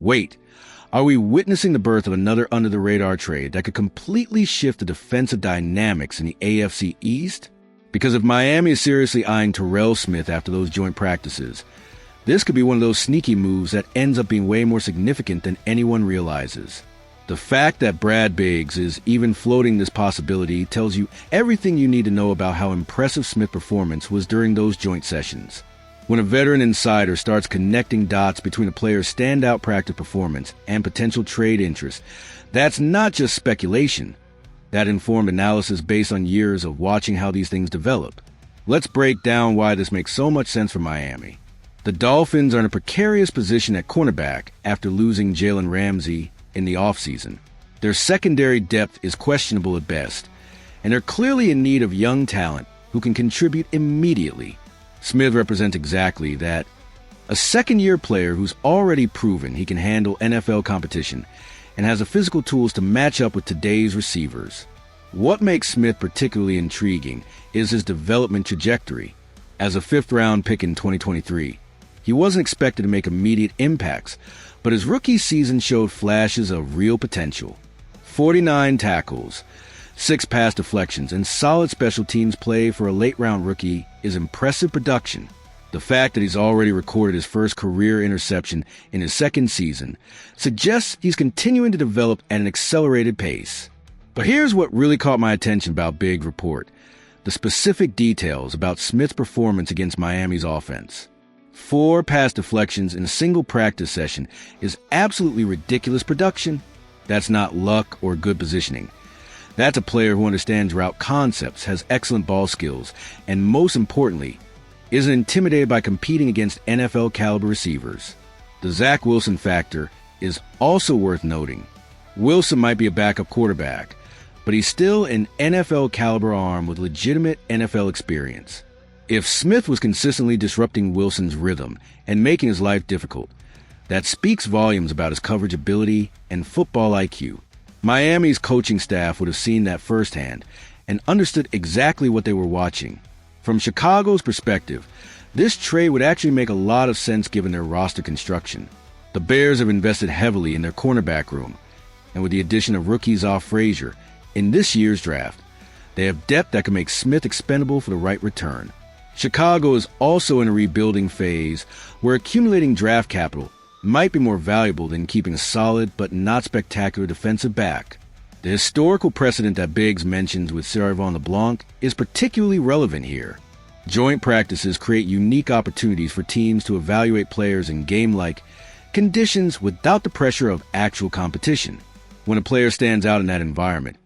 Wait, are we witnessing the birth of another under-the-radar trade that could completely shift the defensive dynamics in the AFC East? Because if Miami is seriously eyeing Terell Smith after those joint practices, this could be one of those sneaky moves that ends up being way more significant than anyone realizes. The fact that Brad Biggs is even floating this possibility tells you everything you need to know about how impressive Smith's performance was during those joint sessions. When a veteran insider starts connecting dots between a player's standout practice performance and potential trade interest, that's not just speculation. That informed analysis based on years of watching how these things develop. Let's break down why this makes so much sense for Miami. The Dolphins are in a precarious position at cornerback after losing Jalen Ramsey in the offseason. Their secondary depth is questionable at best, and they're clearly in need of young talent who can contribute immediately. Smith represents exactly that. A second-year player who's already proven he can handle NFL competition and has the physical tools to match up with today's receivers. What makes Smith particularly intriguing is his development trajectory. As a fifth-round pick in 2023, he wasn't expected to make immediate impacts, but his rookie season showed flashes of real potential. 49 tackles, 6 pass deflections, and solid special teams play for a late-round rookie is impressive production. The fact that he's already recorded his first career interception in his second season suggests he's continuing to develop at an accelerated pace. But here's what really caught my attention about Biggs' report: the specific details about Smith's performance against Miami's offense. 4 pass deflections in a single practice session is absolutely ridiculous production. That's not luck or good positioning. That's a player who understands route concepts, has excellent ball skills, and most importantly, isn't intimidated by competing against NFL-caliber receivers. The Zach Wilson factor is also worth noting. Wilson might be a backup quarterback, but he's still an NFL-caliber arm with legitimate NFL experience. If Smith was consistently disrupting Wilson's rhythm and making his life difficult, that speaks volumes about his coverage ability and football IQ. Miami's coaching staff would have seen that firsthand and understood exactly what they were watching. From Chicago's perspective, this trade would actually make a lot of sense given their roster construction. The Bears have invested heavily in their cornerback room, and with the addition of rookie Zoff Frazier in this year's draft, they have depth that can make Smith expendable for the right return. Chicago is also in a rebuilding phase where accumulating draft capital might be more valuable than keeping a solid but not spectacular defensive back. The historical precedent that Biggs mentions with Servan LeBlanc is particularly relevant here. Joint practices create unique opportunities for teams to evaluate players in game-like conditions without the pressure of actual competition. When a player stands out in that environment,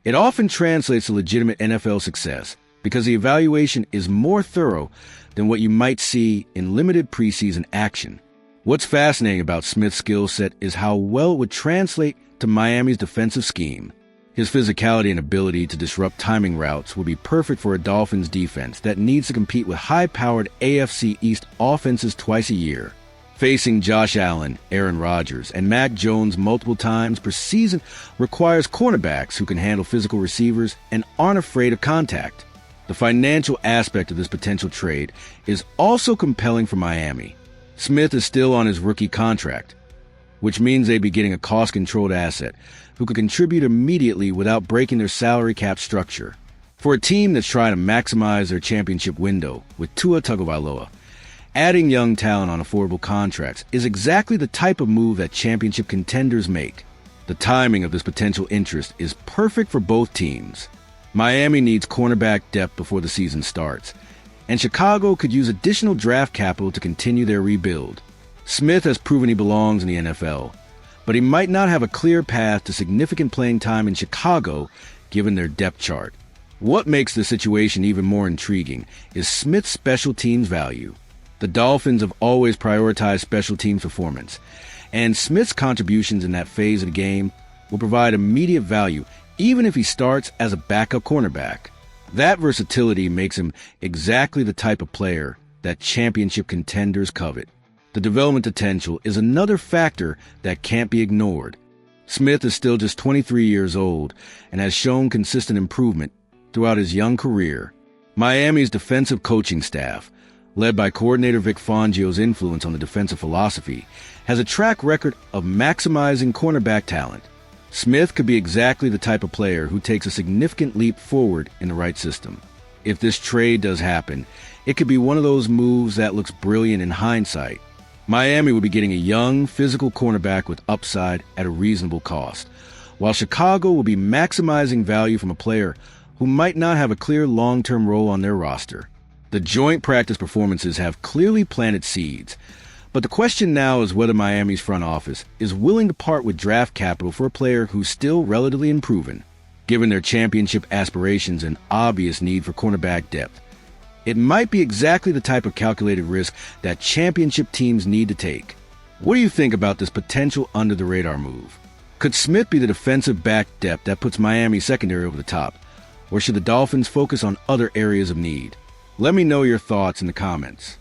it often translates to legitimate NFL success because the evaluation is more thorough than what you might see in limited preseason action. What's fascinating about Smith's skill set is how well it would translate to Miami's defensive scheme. His physicality and ability to disrupt timing routes would be perfect for a Dolphins defense that needs to compete with high-powered AFC East offenses twice a year. Facing Josh Allen, Aaron Rodgers, and Mac Jones multiple times per season requires cornerbacks who can handle physical receivers and aren't afraid of contact. The financial aspect of this potential trade is also compelling for Miami. Smith is still on his rookie contract, which means they'd be getting a cost-controlled asset who could contribute immediately without breaking their salary cap structure. For a team that's trying to maximize their championship window with Tua Tagovailoa, adding young talent on affordable contracts is exactly the type of move that championship contenders make. The timing of this potential interest is perfect for both teams. Miami needs cornerback depth before the season starts, and Chicago could use additional draft capital to continue their rebuild. Smith has proven he belongs in the NFL, but he might not have a clear path to significant playing time in Chicago given their depth chart. What makes the situation even more intriguing is Smith's special teams value. The Dolphins have always prioritized special teams performance, and Smith's contributions in that phase of the game will provide immediate value even if he starts as a backup cornerback. That versatility makes him exactly the type of player that championship contenders covet. The development potential is another factor that can't be ignored. Smith is still just 23 years old and has shown consistent improvement throughout his young career. Miami's defensive coaching staff, led by coordinator Vic Fangio's influence on the defensive philosophy, has a track record of maximizing cornerback talent. Smith could be exactly the type of player who takes a significant leap forward in the right system. If this trade does happen, it could be one of those moves that looks brilliant in hindsight. Miami would be getting a young, physical cornerback with upside at a reasonable cost, while Chicago will be maximizing value from a player who might not have a clear long-term role on their roster. The joint practice performances have clearly planted seeds, but the question now is whether Miami's front office is willing to part with draft capital for a player who's still relatively unproven, given their championship aspirations and obvious need for cornerback depth. It might be exactly the type of calculated risk that championship teams need to take. What do you think about this potential under-the-radar move? Could Smith be the defensive back depth that puts Miami's secondary over the top? Or should the Dolphins focus on other areas of need? Let me know your thoughts in the comments.